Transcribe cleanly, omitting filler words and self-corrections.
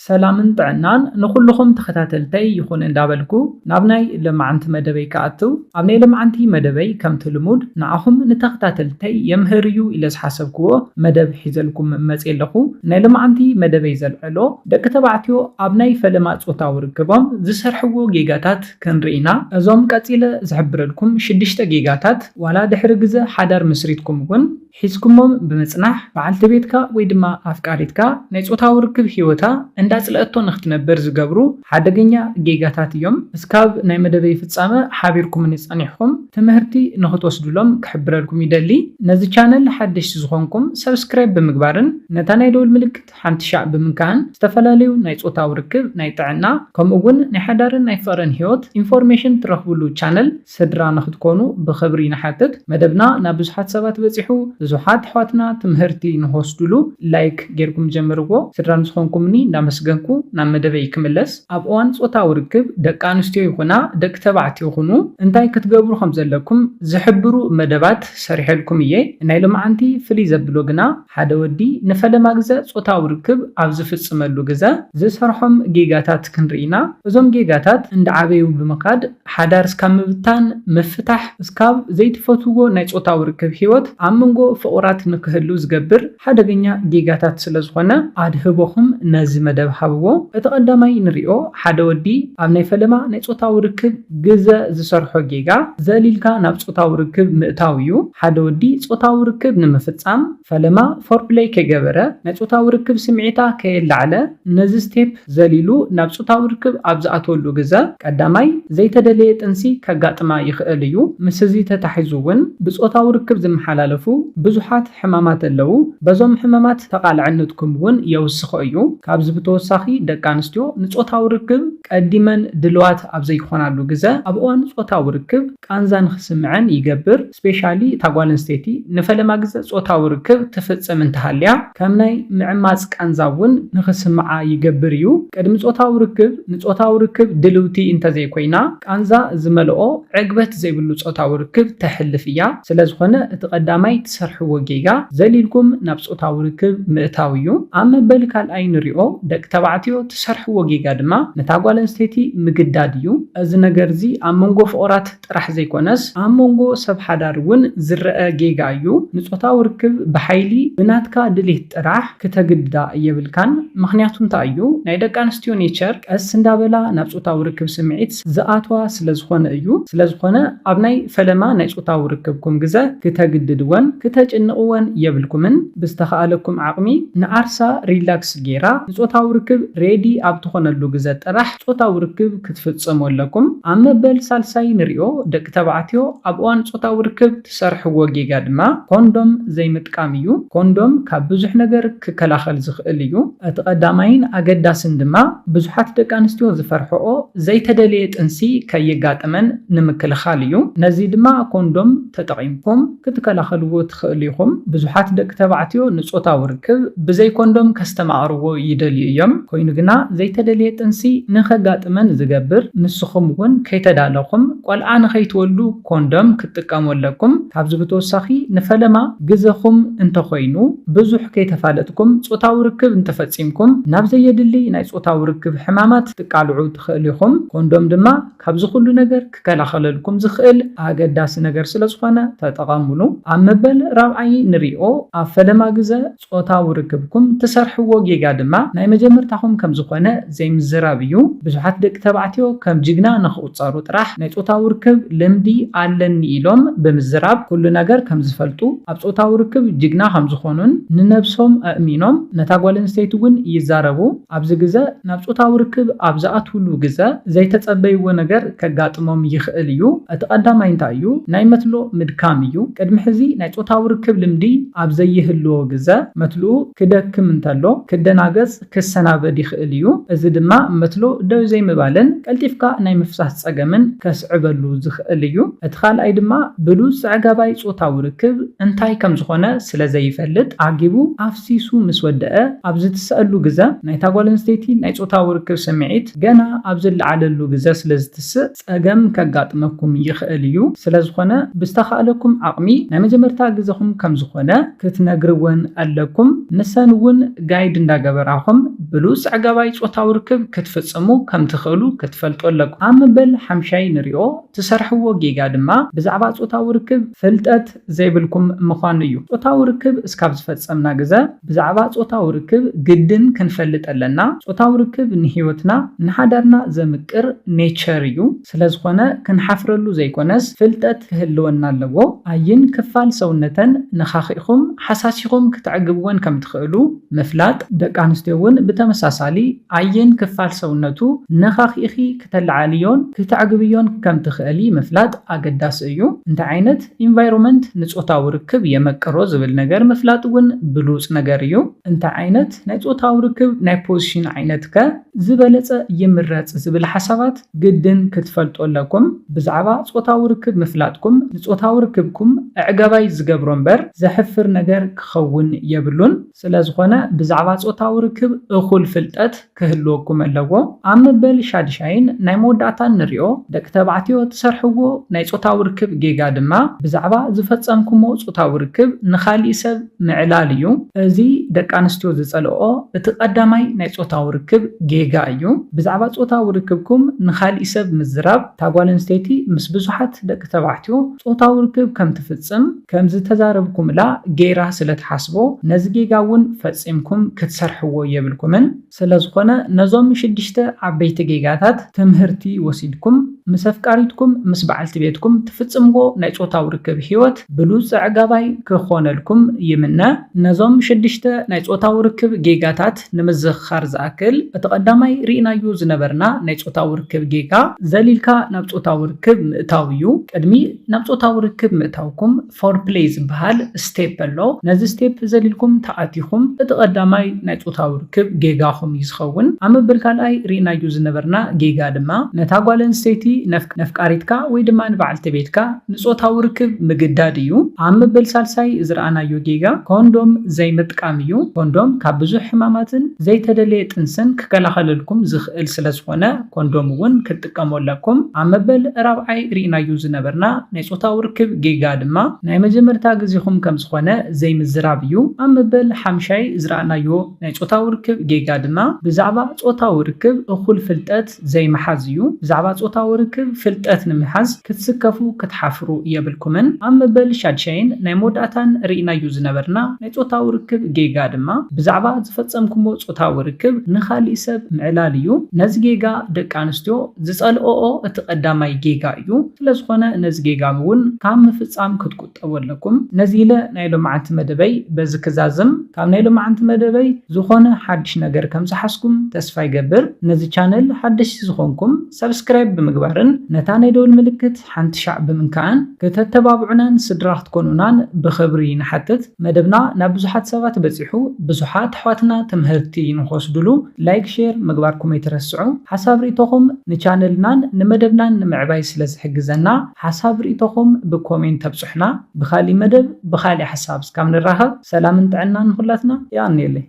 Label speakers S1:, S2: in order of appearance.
S1: ሰላምን ጥዕናን ንኹልኹም ተኸታተልተይ ይኹን እንዳበልኩ ናብ ናይ ልምዓንቲ መደበይ ከኣትው ኣብ ናይ ልምዓንቲ መደበይ ከምቲ ልሙድ ንኣኹም ንተኸታተልተይ የምህር እዩ ኢለ ዝሓሰብክዎ መደብ ሒዘልኩም መፅእ ኣለኹ። ናይ ልምዓንቲ መደበይ ዘልዕሎ ደቂ ተባዕትዮ ኣብ ናይ ፈለማ ፆታዊ ርክቦም ዝሰርሕዎ ጌጋታት ክንርኢና። እዞም ቀፂለ ዝሕብረልኩም 6 ጌጋታት ዋላ ድሕሪ ግዜ ሓዳር ምስሪትኩም እውን ሒዝኩሞም ብምጽናሕ በዓልቲ ቤትካ ወይ ድማ ኣፍቃሪትካ ናይ ፆታዊ ርክብ ሂወታ እንዳጽለአቶ ንኽትነብር ዝገብሩ ሓደገኛ ጌጋታት እዮም። እስካብ ናይ መደበይ ፍጻመ ሓቢርኩም ንጸኒሕኩም ትምህርቲ ንኽትወስዱሎም ክሕብረልኩም ይደሊ። ነዚ ቻነል ሓደሽቲ ዝኾንኩም ሰብስክራይብ ብምግባርን ነታ ናይ ደወል ምልክት ሓንቲ ሻዕ ብምንካን ዝተፈላለዩ ናይ ፆታዊ ርክብ ናይ ጥዕና ከምኡውን ናይ ሓዳርን ናይ ፍቕርን ሂወት ኢንፎርሜሽን ትረኽብሉ ቻነል ስድራ ንኽትኮኑ ብኽብሪ ንሓትት። መደብና ናብ ብዙሓት ሰባት በፂሑ ብዙሓት ኣሕዋትና ትምህርቲ ንኽወስዱሉ ላይክ ጌርኩም ጀምርዎ። ስድራ ንዝኾንኩምኒ እንዳመስገንኩ ናብ መደበይ ክምለስ። ኣብ እዋን ፆታዊ ርክብ ደቂ ኣንስትዮ ይኹና ደቂ ተባዕትዮ ይኹኑ እንታይ ክትገብሩ ከም ዘለኩም ዝሕብሩ መደባት ሰሪሐልኩም እየ። ናይ ልምዓንቲ ፍልይ ዘብሎ ግና ሓደ ወዲ ንፈለማ ግዜ ፆታዊ ርክብ ኣብ ዝፍፅመሉ ግዜ ዝሰርሖም ጌጋታት ክንርኢና። እዞም ጌጋታት እንዳዓበዩ ብምኻድ ሓዳር እስካብ ምብታን ምፍታሕ እስካብ ዘይትፈትውዎ ናይ ፆታዊ ርክብ ሂወት ኣብ መንጎ ፍቑራት ንክህሉ ዝገብር ሓደገኛ ጌጋታት ስለ ዝኾነ ኣድህቦኹም ነዚ መደብ ሃብዎ። እቲ ቀዳማይ ንሪኦ ሓደ ወዲ ኣብ ናይ ፈለማ ናይ ፆታዊ ርክብ ግዜ ዝሰርሖ ጌጋ ዘሊልካ ናብ ፆታዊ ርክብ ምእታው እዩ። ሓደ ወዲ ፆታዊ ርክብ ንምፍፃም ፈለማ ፎርፕሌይ ከገበረ ናይ ፆታዊ ርክብ ስምዒታ ከየላዕለ ነዚ ስቴፕ ዘሊሉ ናብ ፆታዊ ርክብ ኣብ ዝኣተወሉ ግዜ ቀዳማይ ዘይተደለየ ጥንሲ ከጋጥማ ይኽእል እዩ። ምስ እዚ ተታሒዙ እውን ብፆታዊ ርክብ ዝመሓላለፉ ብዙሓት ሕማማት ኣለዉ። በዞም ሕማማት ተቃልዕነትኩም እውን የውስኸ እዩ። ካብዚ ብተወሳኺ ደቂ ኣንስትዮ ንፆታዊ ርክብ ቀዲመን ድልዋት ኣብ ዘይኮናሉ ግዜ ኣብ እዋን ፆታዊ ርክብ ቃንዛ ንኽስምዐን ይገብር። ስፔሻሊ እታ ጓል ኣንስተይቲ ንፈለማ ግዜ ፆታዊ ርክብ ትፍፅም እንተሃልያ ከም ናይ ምዕማፅ ቃንዛ እውን ንኽስምዓ ይገብር እዩ። ቅድሚ ፆታዊ ርክብ ንፆታዊ ርክብ ድልውቲ እንተዘይኮይና ቃንዛ ዝመልኦ ዕግበት ዘይብሉ ፆታዊ ርክብ ተሕልፍ እያ። ስለዝኾነ እቲ ቀዳማይ ትሰርሕዎ ጌጋ ዘሊልኩም ናብ ፆታዊ ርክብ ምእታው እዩ። ኣብ መበል ካልኣይ ንሪኦ ደቂ ተባዕትዮ ትሰርሕዎ ጌጋ ድማ ነታ ጓል ኣንስተይቲ ምግዳድ እዩ። እዚ ነገር እዚ ኣብ መንጎ ፍቑራት ጥራሕ ዘይኮነስ ኣብ መንጎ ሰብ ሓዳር እውን ዝረአ ጌጋ እዩ። ንፆታዊ ርክብ ብሓይሊ ብናትካ ድሌት ጥራሕ ክተግድዳ እየብልካን። ምክንያቱ እንታይ እዩ? ናይ ደቂ ኣንስትዮ ኔቸር ቀስ እንዳበላ ናብ ፆታዊ ርክብ ስምዒት ዝኣትዋ ስለዝኾነ እዩ። ስለዝኾነ ኣብ ናይ ፈለማ ናይ ፆታዊ ርክብኩም ግዜ ክተግድድወን ክተጭንቕወን የብልኩምን። ብዝተኸኣለኩም ዓቕሚ ንዓርሳ ሪላክስ ጌራ ንፆታዊ ርክብ ሬዲ ኣብ ትኾነሉ ግዜ ጥራሕ ፆታዊ ርክብ ክትፍፅሙ ኣለኩም። ኣብ መበል ሳልሳይ ንሪኦ ደቂ ተባዕትዮ ኣብ እዋን ፆታዊ ርክብ ትሰርሕዎ ጌጋ ድማ ኮንዶም ዘይምጥቃም እዩ። ኮንዶም ካብ ብዙሕ ነገር ክከላኸል ዝኽእል እዩ። እቲ ቀዳማይን ኣገዳስን ድማ ብዙሓት ደቂ ኣንስትዮ ዝፈርሕኦ ዘይተደለየ ጥንሲ ከየጋጥመን ንምክልኻል እዩ። ነዚ ድማ ኮንዶም ተጠቒምኩም ክትከላኸልዎ ትኽእሉ ኢኹም። ብዙሓት ደቂ ተባዕትዮ ንፆታዊ ርክብ ብዘይ ኮንዶም ከስተማቕርዎ ይደልዩ እዮም። ኮይኑ ግና ዘይተደለየ ጥንሲ ንኸጋጥመን ዝገብር ንስኹም እውን ከይተዳለኹም ቆልዓ ንኸይትወሉ ኮንዶም ክትጥቀሙ ኣለኩም። ካብዚ ብተወሳኺ ንፈለማ ግዜኹም እንተኾይኑ ብዙሕ ከይተፋለጥኩም ፆታዊ ርክብ እንተፈፂምኩም ናብ ዘየድሊ ናይ ፆታዊ ርክብ ሕማማት ትቃልዑ ትኽእሉ ኢኹም። ኮንዶም ድማ ካብዚ ኩሉ ነገር ክከላኸለልኩም ዝኽእል ኣገዳሲ ነገር ስለዝኾነ ተጠቐምሉ። ኣብ መበል ራብዓይ ንሪኦ ኣብ ፈለማ ግዜ ፆታዊ ርክብኩም ትሰርሕዎ ጌጋ ድማ ናይ መጀመርታኹም ከም ዝኾነ ዘይምዝራብ እዩ። ብዙሓት ደቂ ተባዕትዮ ከም ጅግና ንኽቁፀሩ ጥራሕ ናይ ፆታዊ ርክብ ልምዲ ኣለኒ ኢሎም ብምዝራብ ኩሉ ነገር ከም ዝፈልጡ ኣብ ፆታዊ ርክብ ጅግና ከም ዝኾኑን ንነብሶም ኣእሚኖም ነታ ጓል ኣንስተይቲ እውን ይዛረቡ። ኣብዚ ግዜ ናብ ፆታዊ ርክብ ኣብ ዝኣትውሉ ግዜ ዘይተፀበይዎ ነገር ከጋጥሞም ይኽእል እዩ። እቲ ቀዳማይ እንታይ እዩ? ናይ መትሎ ምድካም እዩ። ቅድሚ ሕዚ ናይ ፆታዊ ርክብ ልምዲ ኣብ ዘይህልዎ ግዜ መትልኡ ክደክም እንተሎ ክደናገፅ ክሰናበድ ይኽእል እዩ። እዚ ድማ መትሎ ጉዳዩ ዘይምባልን ቀልጢፍካ ናይ ምፍሳስ ፀገምን ከስዕበሉ ዝኽእል እዩ። እቲ ካልኣይ ድማ ብሉፅ ኣዕጋባይ ጾታዊ ርክብ እንታይ ከም ዝኾነ ስለ ዘይፈልጥ ኣጊቡ ኣፍሲሱ ምስ ወደአ ኣብ ዝትስአሉ ግዜ ናይታ ጓል ኣንስተይቲ ናይ ጾታዊ ርክብ ስምዒት ገና ኣብ ዝለዓለሉ ግዜ ስለ ዝትስእ ፀገም ከጋጥመኩም ይኽእል እዩ። ስለዝኾነ ብዝተኻእለኩም ዓቕሚ ናይ መጀመርታ ግዜኹም ከም ዝኾነ ክትነግርውን ኣለኩም። ንሰን እውን ጋይድ እንዳገበራኹም ብሉፅ ኣዕጋባይ ጾታዊ ርክብ ክትፍጽሙ ከም ትኽእሉ ክትፈልጡ ኣለኩም። ኣብ መበል ሓምሻይ ንሪኦ ትሰርሕዎ ጌጋ ድማ ብዛዕባ ጾታዊ ርክብ ፍልጠት ዘይብልኩም ምዃኑ እዩ። ጾታዊ ርክብ እስካብ ዝፈጸምና ግዜ ብዛዕባ ጾታዊ ርክብ ግድን ክንፈልጥ ኣለና። ጾታዊ ርክብ ንሂወትና ንሓዳርና ዘምቅር ኔቸር እዩ። ስለዝኾነ ክንሓፍረሉ ዘይኮነስ ፍልጠት ክህልወና ኣለዎ። ኣይን ክፋል ሰውነተን ንኻኺኢኹም ሓሳሲኹም ክትዕግብወን ከም ትኽእሉ ምፍላጥ፣ ደቂ ኣንስትዮ እውን ብተመሳሳሊ ኣይን ክፋል ሰውነቱ ንኻኺኢኺ ክተለዓልዮን ክትዕግብዮን ከም ትኽእሊ ምፍላጥ ኣገዳሲ እዩ። እንታይ ዓይነት ኢንቫይሮንመንት ንጾታዊ ርክብ የመቅሮ ዝብል ነገር ምፍላጥ እውን ብሉፅ ነገር እዩ። እንታይ ዓይነት ናይ ጾታዊ ርክብ ናይ ፖዚሽን ዓይነት ከ ዝበለፀ ይምረፅ ዝብል ሓሳባት ግድን ክትፈልጡ ኣለኩም። ብዛዕባ ጾታዊ ርክብ ምፍላጥኩም ንጾታዊ ርክብኩም ኣዕጋባይ ዝገብሮ እምበር ዘሕፍር ነገር ክኸውን የብሉን። ስለዝኾነ ብዛዕባ ጾታዊ ርክብ እኹል ፍልጠት ክህልወኩም ኣለዎ። ኣብ መበል ሻድሻይን ናይ መወዳእታን ንሪኦ ደቂ ተባዕትዮ ትሰርሕዎ ናይ ጾታዊ ርክብ ጌጋ ድማ ብዛዕባ ዝፈጸምኩሞ ጾታዊ ርክብ ንኻሊእ ሰብ ምዕላል እዩ። እዚ ደቂ ኣንስትዮ ዝጸልኦ እቲ ቀዳማይ ናይ ጾታዊ ርክብ ጌጋ እዩ። ብዛዕባ ጾታዊ ርክብኩም ንኻሊእ ሰብ ምዝራብ እታ ጓል ኣንስተይቲ ምስ ብዙሓት ደቂ ተባዕትዮ ጾታዊ ርክብ ከም ትፍጽም ከም ዝተዛረብኩምላ ጌራ ስለትሓስቦ ነዚ ጌጋ እውን ፈጺምኩም ክትሰርሕዎ የብልኩምን። ስለዝኾነ ነዞም 6 ዓበይቲ ጌጋታት ትምህርቲ ወሲድኩም ምስ ኣፍቃሪትኩም ምስ በዓልቲ ቤትኩም ትፍጽምዎ ናይ ጾታዊ ርክብ ሂወት ብሉፅ ኣዕጋባይ ክኾነልኩም ይምነ። ነዞም 6 ናይ ጾታዊ ርክብ ጌጋታት ንምዝኽኻር ዝኣክል እቲ ቀዳማይ ርኢናዮ ዝነበርና ናይ ጾታዊ ርክብ ጌጋ ዘሊልካ ናብ ጾታዊ ርክብ ምእታው እዩ። ቅድሚ ናብ ጾታዊ ርክብ ምእታውኩም ፎርፕሌይ ዝበሃል ስቴፕ ኣሎ። ነዚ ስቴፕ ዘሊልኩም ተኣቲኹም እቲ ቀዳማይ ናይ ጾታዊ ርክብ ጌጋኹም እዩ ዝኸውን። ኣብ መበል ካልኣይ ርኢናዮ ዝነበርና ጌጋ ድማ ነታ ጓል ኣንስተይቲ ነፍቃሪትካ ወይ ድማ ንበዓልቲ ቤትካ ንጾታዊ ርክብ ምግዳድ እዩ። ኣብ መበል ሳልሳይ ዝረኣናዮ ጌጋ ኮንዶም ዘይምጥቃም እዩ። ኮንዶም ካብ ብዙሕ ሕማማትን ዘይተደለየ ጥንስን ክከላኸለልኩም ዝኽእል ስለዝኾነ ኮንዶም እውን ክትጥቀሙ ኣለኩም። ኣብ መበል ራብዓይ ርኢናዮ ዝነበርና ናይ ጾታዊ ርክብ ጌጋ ድማ ናይ መጀመርታ ግዜኹም ከም ዝኾነ ዘይምዝራብ እዩ። ኣብ መበል ሓምሻይ ዝረኣናዮ ናይ ጾታዊ ርክብ ጌጋ ድማ ብዛዕባ ጾታዊ ርክብ እኹል ፍልጠት ዘይመሓዝ እዩ። ብዛዕባ ጾታዊ ርክብ ፍልጠት ንምሓዝ ክትስከፉ ክትሓፍሩ የብልኩምን። ኣብ መበል ሻድሻይን ናይ መወዳእታን ርኢናዮ ዝነበርና ናይ ጾታዊ ርክብ ጌጋ ድማ ብዛዕባ ዝፈጸምኩሞ ጾታዊ ርክብ ንኻሊእ ሰብ ምዕላል እዩ። ነዚ ጌጋ ደቂ ኣንስትዮ ዝጸልኦኦ እቲ ቀዳማይ ጌጋ እዩ። ስለዝኾነ ነዚ ጌጋ እውን ካብ ምፍጻም ክትቁጠቡ ኣለኩም። ነዚ ኢለ ናይ ሎማዓንቲ መደበይ በዚ ክዛዝም ካብ ናይ ሎማዓንቲ መደበይ ዝኾነ ሓድሽ ነገር ከም ዝሓስኩም ተስፋ ይገብር። ነዚ ቻነል ሓድሽ ዝኾንኩም ሰብስክራይብ ብምግባርን ነታ ናይ ደወል ምልክት ሓንቲ ሻዕ ብምንካእን ከተተባብዑናን ስድራ ክትኮኑናን ብኽብሪ ንሓትት። መደብና ናብ ብዙሓት ሰባት በፂሑ ብዙሓት ኣሕዋትና ትምህርቲ ንኽወስድሉ ላይክ ሼር ምግባርኩም ኣይትረስዑ። ሓሳብ ርእቶኹም ንቻነልናን ንመደብናን ንምዕባይ ስለ ዝሕግዘና ሓሳብ ርእቶኹም ብኮሜንት ተብፅሑና። ብኻሊእ መደብ ብኻሊእ ሓሳብ እስካብ ንራኸብ ሰላምን ጥዕናን ንኹላትና ይኣንየለይ።